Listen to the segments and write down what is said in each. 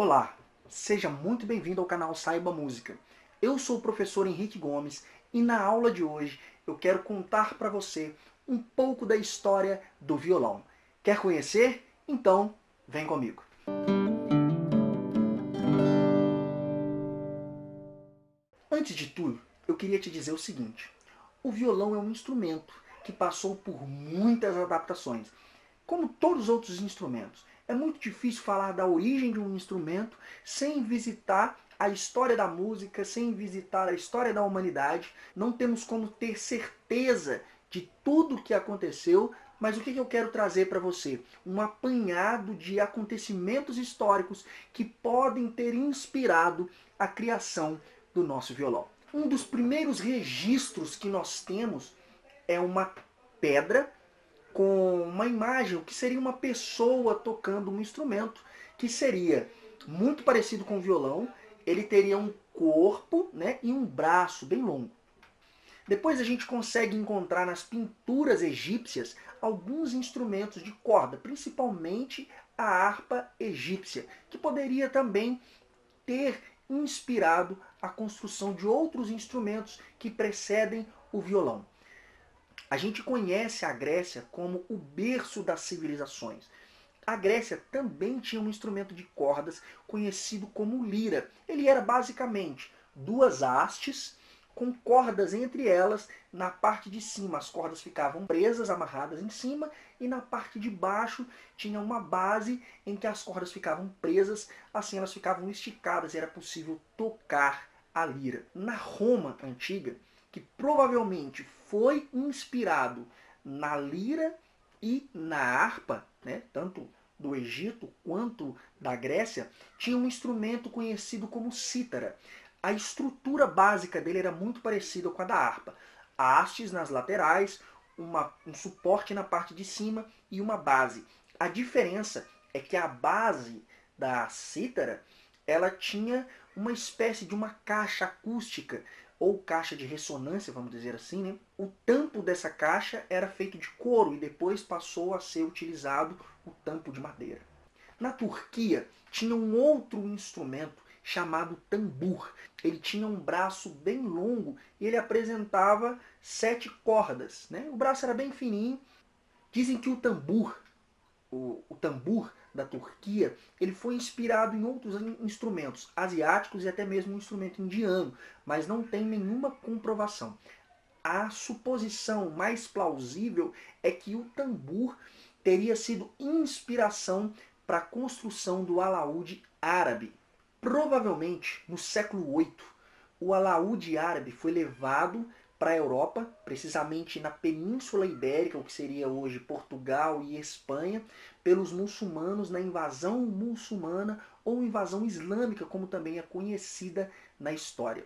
Olá, seja muito bem-vindo ao canal Saiba Música. Eu sou o professor Henrique Gomes e na aula de hoje eu quero contar para você um pouco da história do violão. Quer conhecer? Então, vem comigo. Antes de tudo, eu queria te dizer o seguinte. O violão é um instrumento que passou por muitas adaptações, como todos os outros instrumentos. É muito difícil falar da origem de um instrumento sem visitar a história da música, sem visitar a história da humanidade. Não temos como ter certeza de tudo o que aconteceu, mas o que eu quero trazer para você? Um apanhado de acontecimentos históricos que podem ter inspirado a criação do nosso violão. Um dos primeiros registros que nós temos é uma pedra com uma imagem, o que seria uma pessoa tocando um instrumento, que seria muito parecido com o violão. Ele teria um corpo, né, e um braço bem longo. Depois a gente consegue encontrar nas pinturas egípcias alguns instrumentos de corda, principalmente a harpa egípcia, que poderia também ter inspirado a construção de outros instrumentos que precedem o violão. A gente conhece a Grécia como o berço das civilizações. A Grécia também tinha um instrumento de cordas conhecido como lira. Ele era basicamente duas hastes com cordas entre elas na parte de cima. As cordas ficavam presas, amarradas em cima, e na parte de baixo tinha uma base em que as cordas ficavam presas, assim elas ficavam esticadas e era possível tocar a lira. Na Roma antiga, que provavelmente foi inspirado na lira e na harpa, né, tanto do Egito quanto da Grécia, tinha um instrumento conhecido como cítara. A estrutura básica dele era muito parecida com a da harpa. Hastes nas laterais, um suporte na parte de cima e uma base. A diferença é que a base da cítara ela tinha uma espécie de uma caixa acústica ou caixa de ressonância, vamos dizer assim, né? O tampo dessa caixa era feito de couro e depois passou a ser utilizado o tampo de madeira. Na Turquia tinha um outro instrumento chamado tambor. Ele tinha um braço bem longo e ele apresentava 7 cordas, né? O braço era bem fininho. Dizem que o tambor da Turquia, ele foi inspirado em outros instrumentos asiáticos e até mesmo um instrumento indiano, mas não tem nenhuma comprovação. A suposição mais plausível é que o tambor teria sido inspiração para a construção do alaúde árabe. Provavelmente, no século VIII, o alaúde árabe foi levado para a Europa, precisamente na Península Ibérica, o que seria hoje Portugal e Espanha, pelos muçulmanos na invasão muçulmana ou invasão islâmica, como também é conhecida na história.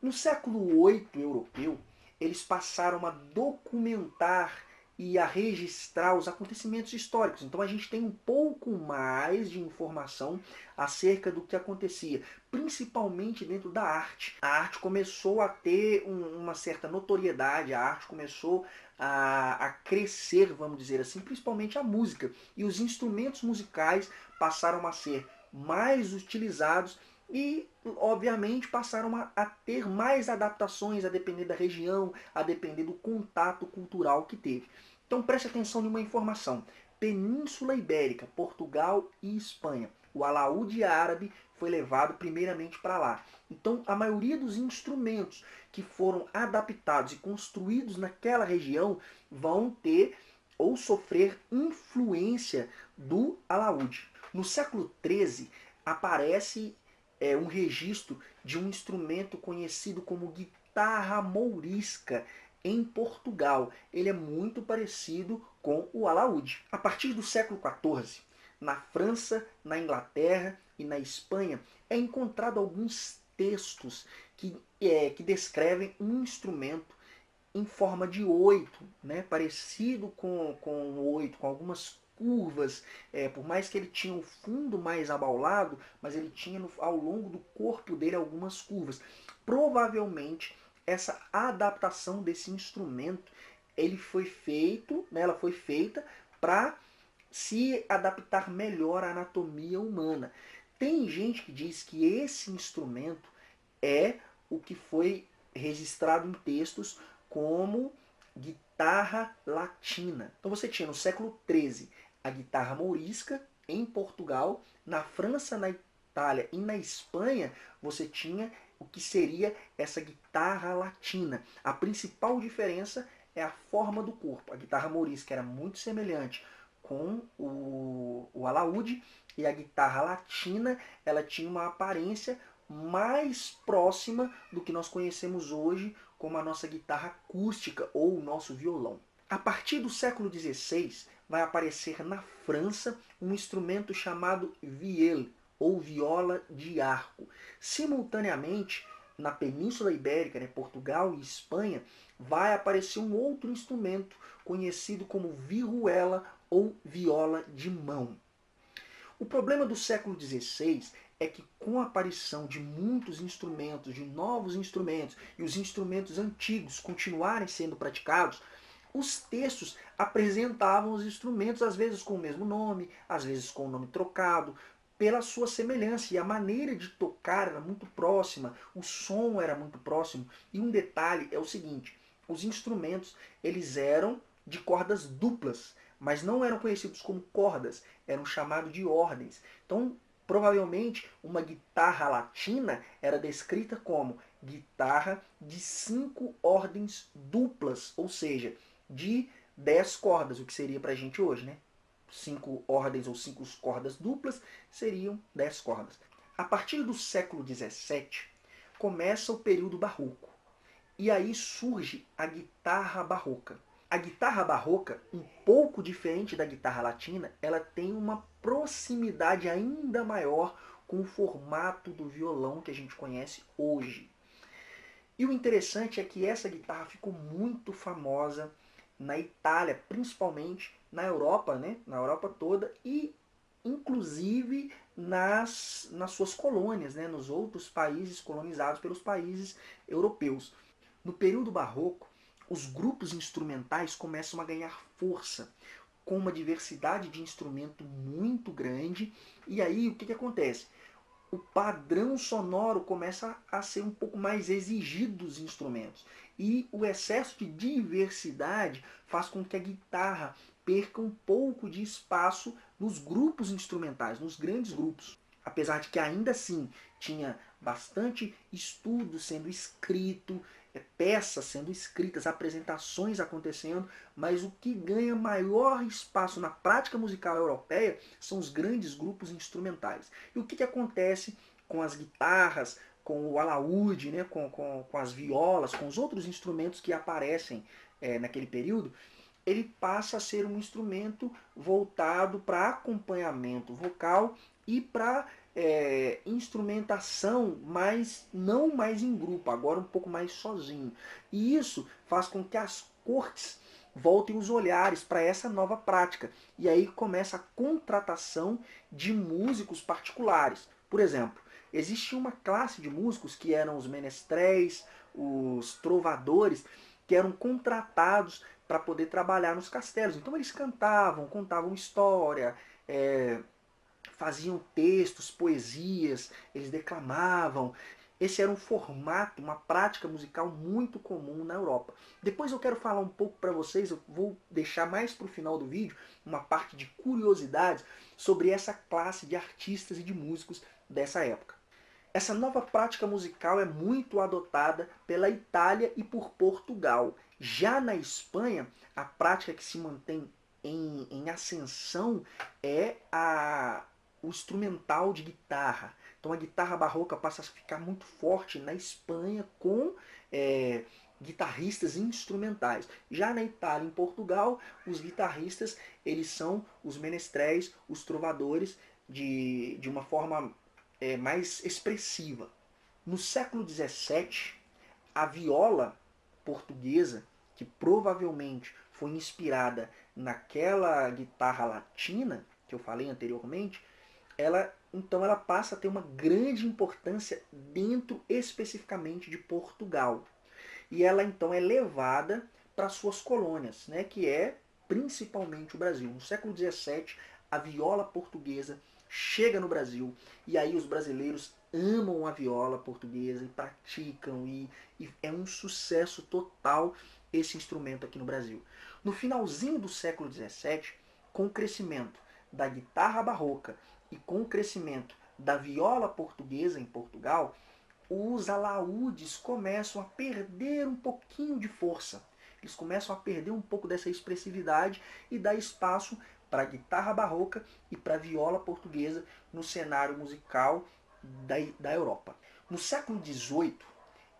No século VIII europeu, eles passaram a documentar e a registrar os acontecimentos históricos. Então a gente tem um pouco mais de informação acerca do que acontecia, principalmente dentro da arte. A arte começou a ter uma certa notoriedade, a arte começou a crescer, vamos dizer assim, principalmente a música. E os instrumentos musicais passaram a ser mais utilizados e, obviamente, passaram a ter mais adaptações a depender da região, a depender do contato cultural que teve. Então preste atenção em uma informação. Península Ibérica, Portugal e Espanha. O alaúde árabe foi levado primeiramente para lá. Então a maioria dos instrumentos que foram adaptados e construídos naquela região vão ter ou sofrer influência do alaúde. No século XIII aparece um registro de um instrumento conhecido como guitarra mourisca em Portugal. Ele é muito parecido com o alaúde. A partir do século XIV, na França, na Inglaterra e na Espanha, é encontrado alguns textos que descrevem um instrumento em forma de oito, né? Parecido com o oito, com algumas curvas, por mais que ele tinha o fundo mais abaulado, mas ele tinha ao longo do corpo dele algumas curvas. Provavelmente essa adaptação desse instrumento ela foi feita para se adaptar melhor à anatomia humana. Tem gente que diz que esse instrumento é o que foi registrado em textos como guitarra latina. Então você tinha no século XIII a guitarra mourisca em Portugal, na França, na Itália e na Espanha você tinha o que seria essa guitarra latina. A principal diferença é a forma do corpo. A guitarra mourisca era muito semelhante com o alaúde, e a guitarra latina ela tinha uma aparência mais próxima do que nós conhecemos hoje como a nossa guitarra acústica ou o nosso violão. A partir do século XVI vai aparecer na França um instrumento chamado vielle, ou viola de arco. Simultaneamente, na Península Ibérica, Portugal e Espanha, vai aparecer um outro instrumento conhecido como vihuela ou viola de mão. O problema do século XVI é que com a aparição de muitos instrumentos, de novos instrumentos, e os instrumentos antigos continuarem sendo praticados, os textos apresentavam os instrumentos às vezes com o mesmo nome, às vezes com o nome trocado, pela sua semelhança, e a maneira de tocar era muito próxima, o som era muito próximo. E um detalhe é o seguinte, os instrumentos eles eram de cordas duplas, mas não eram conhecidos como cordas, eram chamados de ordens. Então, provavelmente, uma guitarra latina era descrita como guitarra de 5 ordens duplas, ou seja, de 10 cordas, o que seria para a gente hoje, né? 5 ordens ou 5 cordas duplas seriam 10 cordas. A partir do século XVII, começa o período barroco. E aí surge a guitarra barroca. A guitarra barroca, um pouco diferente da guitarra latina, ela tem uma proximidade ainda maior com o formato do violão que a gente conhece hoje. E o interessante é que essa guitarra ficou muito famosa na Itália, principalmente na Europa, né? Na Europa toda, e inclusive nas suas colônias, né? Nos outros países colonizados pelos países europeus. No período barroco, os grupos instrumentais começam a ganhar força, com uma diversidade de instrumento muito grande. E aí o que acontece? O padrão sonoro começa a ser um pouco mais exigido dos instrumentos. E o excesso de diversidade faz com que a guitarra perca um pouco de espaço nos grupos instrumentais, nos grandes grupos. Apesar de que ainda assim tinha bastante estudo sendo escrito, peças sendo escritas, apresentações acontecendo, mas o que ganha maior espaço na prática musical europeia são os grandes grupos instrumentais. E o que acontece com as guitarras, com o alaúde, né, com as violas, com os outros instrumentos que aparecem naquele período? Ele passa a ser um instrumento voltado para acompanhamento vocal e para instrumentação, mas não mais em grupo, agora um pouco mais sozinho. E isso faz com que as cortes voltem os olhares para essa nova prática. E aí começa a contratação de músicos particulares. Por exemplo, existia uma classe de músicos que eram os menestréis, os trovadores, que eram contratados para poder trabalhar nos castelos. Então eles cantavam, contavam história, faziam textos, poesias, eles declamavam. Esse era um formato, uma prática musical muito comum na Europa. Depois eu quero falar um pouco para vocês, eu vou deixar mais para o final do vídeo, uma parte de curiosidades sobre essa classe de artistas e de músicos dessa época. Essa nova prática musical é muito adotada pela Itália e por Portugal. Já na Espanha, a prática que se mantém em ascensão é o instrumental de guitarra. Então a guitarra barroca passa a ficar muito forte na Espanha com guitarristas instrumentais. Já na Itália e em Portugal, os guitarristas eles são os menestréis, os trovadores, de uma forma mais expressiva. No século XVII, a viola portuguesa, que provavelmente foi inspirada naquela guitarra latina que eu falei anteriormente, ela passa a ter uma grande importância dentro especificamente de Portugal. E ela então é levada para suas colônias, né, que é principalmente o Brasil. No século XVII, a viola portuguesa chega no Brasil, e aí os brasileiros amam a viola portuguesa e praticam, e é um sucesso total esse instrumento aqui no Brasil. No finalzinho do século XVII, com o crescimento da guitarra barroca e com o crescimento da viola portuguesa em Portugal, os alaúdes começam a perder um pouquinho de força. Eles começam a perder um pouco dessa expressividade e dá espaço para a guitarra barroca e para a viola portuguesa no cenário musical da Europa. No século XVIII,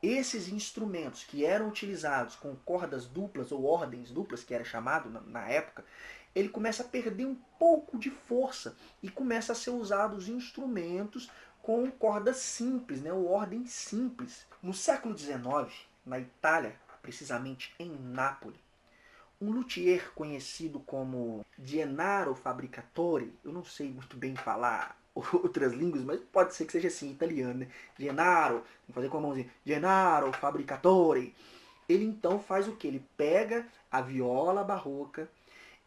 esses instrumentos que eram utilizados com cordas duplas ou ordens duplas, que era chamado na época, ele começa a perder um pouco de força e começa a ser usados instrumentos com cordas simples, né, ou ordens simples. No século XIX, na Itália, precisamente em Nápoles, um luthier conhecido como Gennaro Fabricatore, eu não sei muito bem falar outras línguas, mas pode ser que seja assim, italiano, né? Gennaro, tem que fazer com a mãozinha, Gennaro Fabricatore. Ele então faz o que? Ele pega a viola barroca,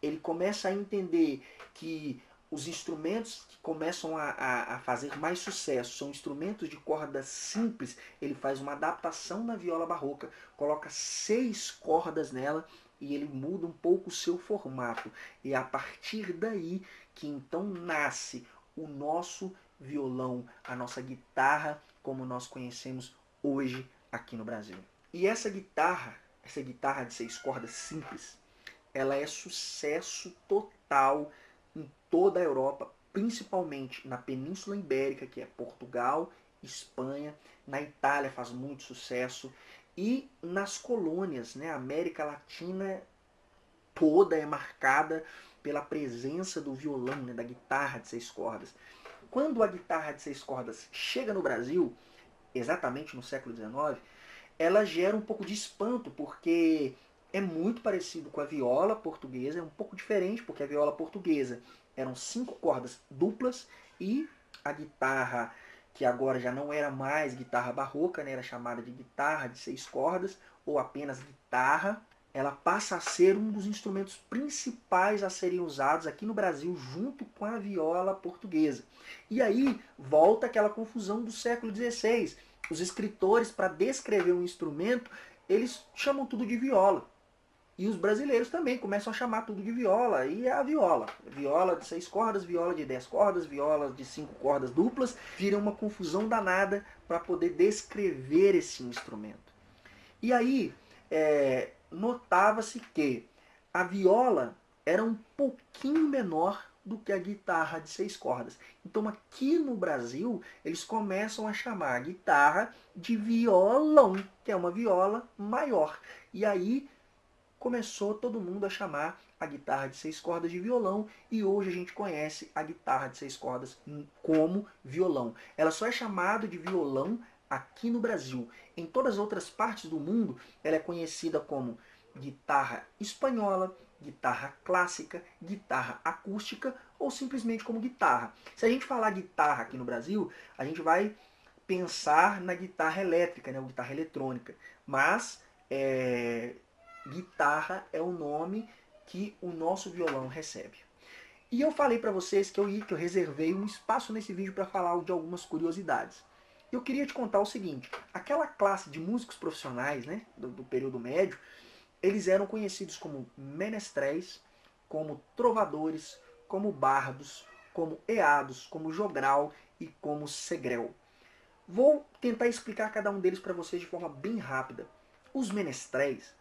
ele começa a entender que os instrumentos que começam a fazer mais sucesso são instrumentos de cordas simples. Ele faz uma adaptação na viola barroca, coloca 6 cordas nela e ele muda um pouco o seu formato. E é a partir daí que então nasce o nosso violão, a nossa guitarra como nós conhecemos hoje aqui no Brasil. E essa guitarra de 6 cordas simples, ela é sucesso total em toda a Europa, principalmente na Península Ibérica, que é Portugal, Espanha, na Itália faz muito sucesso, e nas colônias, né? A América Latina toda é marcada pela presença do violão, né? Da guitarra de 6 cordas. Quando a guitarra de 6 cordas chega no Brasil, exatamente no século XIX, ela gera um pouco de espanto, porque é muito parecido com a viola portuguesa, é um pouco diferente, porque a viola portuguesa eram 5 cordas duplas e a guitarra, que agora já não era mais guitarra barroca, né, era chamada de guitarra de 6 cordas, ou apenas guitarra, ela passa a ser um dos instrumentos principais a serem usados aqui no Brasil junto com a viola portuguesa. E aí volta aquela confusão do século XVI. Os escritores, para descrever um instrumento, eles chamam tudo de viola. E os brasileiros também começam a chamar tudo de viola. E é a viola. Viola de 6 cordas, viola de 10 cordas, viola de 5 cordas duplas. Vira uma confusão danada para poder descrever esse instrumento. E aí, notava-se que a viola era um pouquinho menor do que a guitarra de 6 cordas. Então aqui no Brasil, eles começam a chamar a guitarra de violão, que é uma viola maior. E aí começou todo mundo a chamar a guitarra de 6 cordas de violão, e hoje a gente conhece a guitarra de 6 cordas como violão. Ela só é chamada de violão aqui no Brasil. Em todas as outras partes do mundo, ela é conhecida como guitarra espanhola, guitarra clássica, guitarra acústica ou simplesmente como guitarra. Se a gente falar guitarra aqui no Brasil, a gente vai pensar na guitarra elétrica, né, ou guitarra eletrônica. Mas guitarra é o nome que o nosso violão recebe. E eu falei para vocês que eu reservei um espaço nesse vídeo para falar de algumas curiosidades. Eu queria te contar o seguinte: aquela classe de músicos profissionais, né, do período médio, eles eram conhecidos como menestréis, como trovadores, como bardos, como eados, como jogral e como segrel. Vou tentar explicar cada um deles para vocês de forma bem rápida. Os menestréis,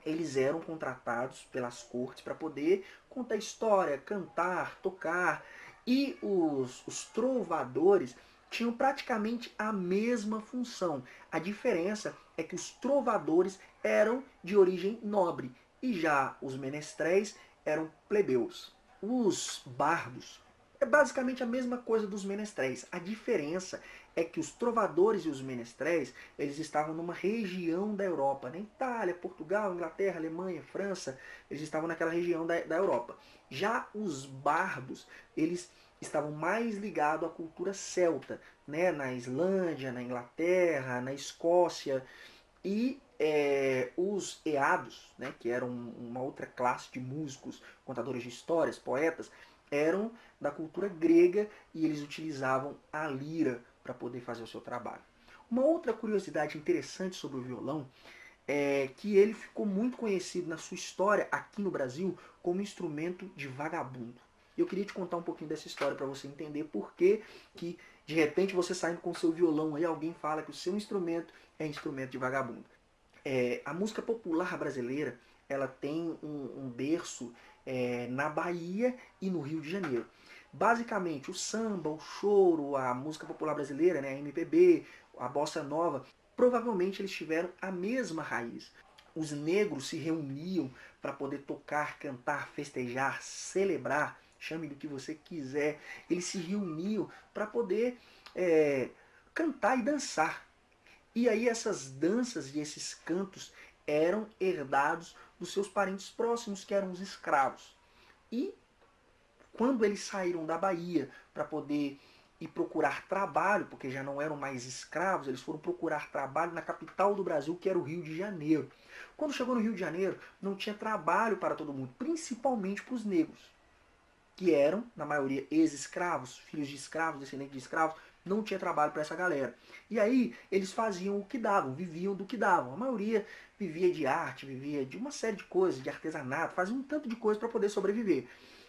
eles eram contratados pelas cortes para poder contar história, cantar, tocar. E os trovadores tinham praticamente a mesma função. A diferença é que os trovadores eram de origem nobre e já os menestréis eram plebeus. Os bardos é basicamente a mesma coisa dos menestréis. A diferença é que os trovadores e os menestréis, eles estavam numa região da Europa, né? Itália, Portugal, Inglaterra, Alemanha, França, eles estavam naquela região da Europa. Já os bardos, eles estavam mais ligados à cultura celta, né? Na Islândia, na Inglaterra, na Escócia. E os eados, né? Que eram uma outra classe de músicos, contadores de histórias, poetas, eram da cultura grega e eles utilizavam a lira para poder fazer o seu trabalho. Uma outra curiosidade interessante sobre o violão é que ele ficou muito conhecido na sua história aqui no Brasil como instrumento de vagabundo. Eu queria te contar um pouquinho dessa história para você entender por que de repente você saindo com o seu violão aí alguém fala que o seu instrumento é instrumento de vagabundo. A música popular brasileira ela tem um berço na Bahia e no Rio de Janeiro. Basicamente, o samba, o choro, a música popular brasileira, né, a MPB, a bossa nova, provavelmente eles tiveram a mesma raiz. Os negros se reuniam para poder tocar, cantar, festejar, celebrar, chame do que você quiser. Eles se reuniam para poder cantar e dançar. E aí essas danças e esses cantos eram herdados dos seus parentes próximos, que eram os escravos. E quando eles saíram da Bahia para poder ir procurar trabalho, porque já não eram mais escravos, eles foram procurar trabalho na capital do Brasil, que era o Rio de Janeiro. Quando chegou no Rio de Janeiro, não tinha trabalho para todo mundo, principalmente para os negros, que eram, na maioria, ex-escravos, filhos de escravos, descendentes de escravos, não tinha trabalho para essa galera. E aí eles faziam o que davam, viviam do que davam. A maioria vivia de arte, vivia de uma série de coisas, de artesanato, fazia um tanto de coisa para poder sobreviver.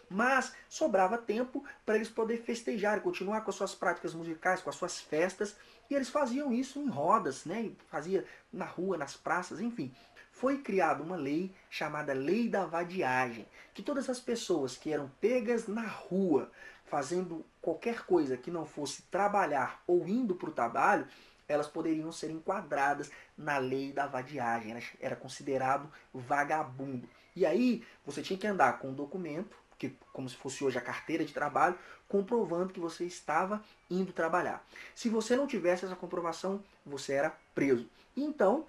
Mas sobrava tempo para eles poderem festejar, continuar com as suas práticas musicais, com as suas festas, e eles faziam isso em rodas, né? Fazia na rua, nas praças, enfim. Foi criada uma lei chamada Lei da Vadiagem, que todas as pessoas que eram pegas na rua fazendo qualquer coisa que não fosse trabalhar ou indo para o trabalho, elas poderiam ser enquadradas na lei da vadiagem. Era considerado vagabundo. E aí você tinha que andar com um documento, que, como se fosse hoje a carteira de trabalho, comprovando que você estava indo trabalhar. Se você não tivesse essa comprovação, você era preso. E então,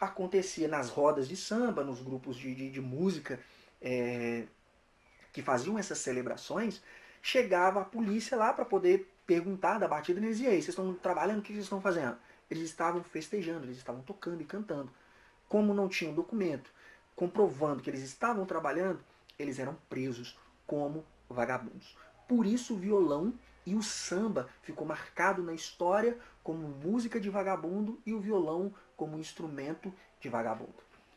acontecia nas rodas de samba, nos grupos de música que faziam essas celebrações, chegava a polícia lá para poder perguntar da batida, e eles diziam: "E aí, vocês estão trabalhando? O que vocês estão fazendo?" Eles estavam festejando, eles estavam tocando e cantando. Como não tinham documento comprovando que eles estavam trabalhando, eles eram presos como vagabundos. Por isso o violão e o samba ficou marcado na história como música de vagabundo e o violão como instrumento de vagabundo.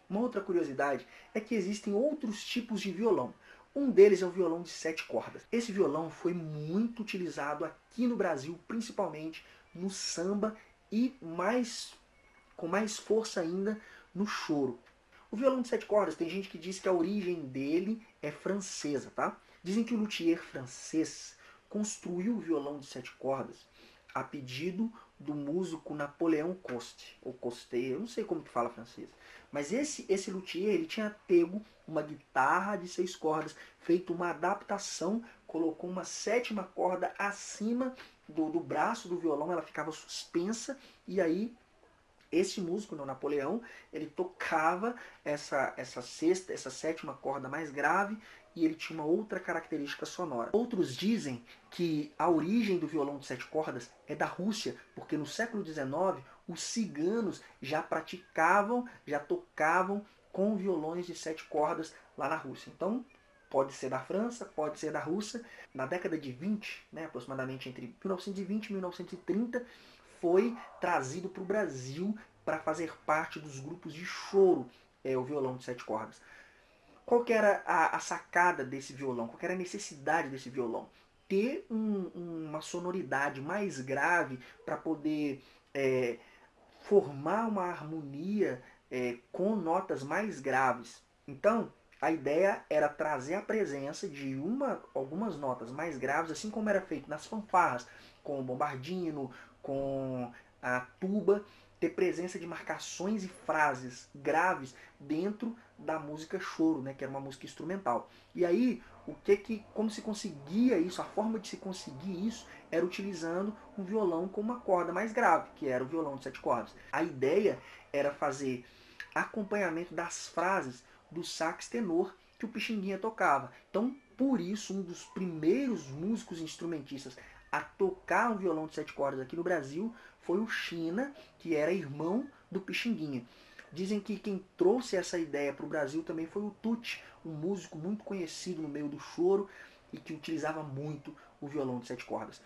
Uma outra curiosidade é que existem outros tipos de violão. Um deles é o violão de 7 cordas. Esse violão foi muito utilizado aqui no Brasil, principalmente no samba e com mais força ainda no choro. O violão de 7 cordas, tem gente que diz que a origem dele é francesa, tá? Dizem que o luthier francês construiu o violão de 7 cordas a pedido do músico Napoleão Coste, ou Costet, eu não sei como que fala francês. Mas esse luthier, ele tinha pego uma guitarra de 6 cordas, feito uma adaptação, colocou uma 7ª corda acima do braço do violão, ela ficava suspensa, e aí esse músico, o Napoleão, ele tocava essa 7ª corda mais grave, e ele tinha uma outra característica sonora. Outros dizem que a origem do violão de 7 cordas é da Rússia, porque no século XIX os ciganos já praticavam, já tocavam com violões de 7 cordas lá na Rússia. Então, pode ser da França, pode ser da Rússia. Na década de 20, né, aproximadamente entre 1920 e 1930, foi trazido para o Brasil para fazer parte dos grupos de choro, o violão de 7 cordas. Qual que era a sacada desse violão? Qual que era a necessidade desse violão? Ter uma sonoridade mais grave para poder formar uma harmonia com notas mais graves. Então, a ideia era trazer a presença de algumas notas mais graves, assim como era feito nas fanfarras, com o bombardino, com a tuba, ter presença de marcações e frases graves dentro da música choro, né, que era uma música instrumental. E aí, como se conseguia isso, a forma de se conseguir isso era utilizando um violão com uma corda mais grave, que era o violão de 7 cordas. A ideia era fazer acompanhamento das frases do sax tenor que o Pixinguinha tocava. Então, por isso, um dos primeiros músicos instrumentistas a tocar um violão de 7 cordas aqui no Brasil foi o China, que era irmão do Pixinguinha. Dizem que quem trouxe essa ideia para o Brasil também foi o Tutti, um músico muito conhecido no meio do choro, e que utilizava muito o violão de 7 cordas.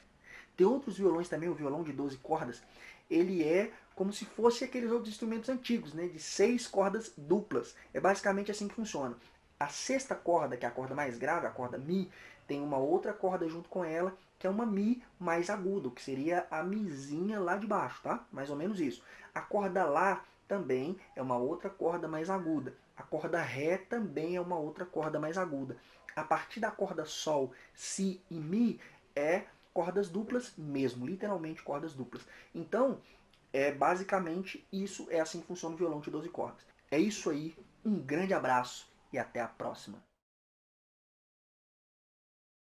Tem outros violões também, o violão de 12 cordas, ele é como se fosse aqueles outros instrumentos antigos, né, de 6 cordas duplas. É basicamente assim que funciona. A sexta corda, que é a corda mais grave, a corda Mi, tem uma outra corda junto com ela, que é uma Mi mais aguda, que seria a Mizinha lá de baixo, tá? Mais ou menos isso. A corda Lá também é uma outra corda mais aguda. A corda Ré também é uma outra corda mais aguda. A partir da corda Sol, Si e Mi é cordas duplas mesmo, literalmente cordas duplas. Então, basicamente isso é assim que funciona o violão de 12 cordas. É isso aí, um grande abraço e até a próxima.